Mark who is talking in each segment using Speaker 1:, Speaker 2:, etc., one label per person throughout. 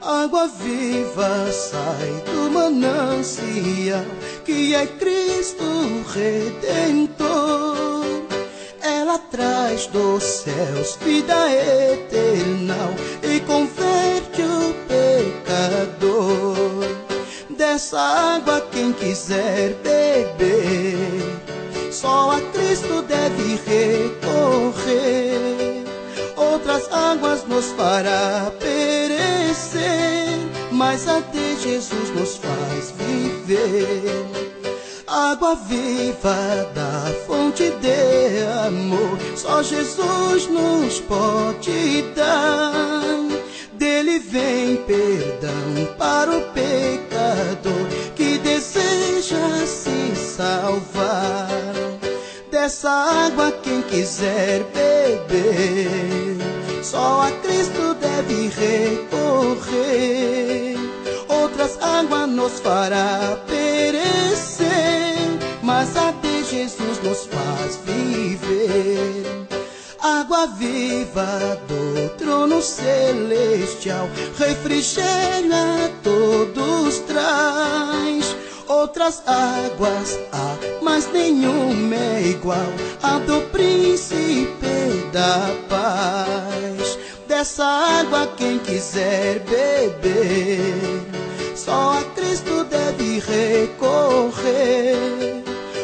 Speaker 1: Água viva sai do manancial, que é Cristo Redentor. Ela traz dos céus vida eterna e converte o pecador. Dessa água quem quiser beber, só a Cristo deve recorrer. Outras águas nos fará perecer, mas a de Jesus nos faz viver. Água viva da fonte de amor, só Jesus nos pode dar. Dele vem perdão para o pecador que deseja se salvar. Dessa água quem quiser beber, só a Cristo deve recorrer. Outras águas nos fará perecer, mas a de Jesus nos faz viver. Água viva do trono celestial, refrigério a todos traz. Outras águas há, mas nenhuma é igual a do príncipe da paz. Dessa água quem quiser beber, só a Cristo deve recorrer.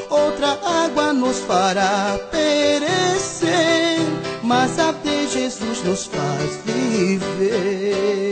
Speaker 1: Outra água nos fará perecer, mas a de Jesus nos faz viver.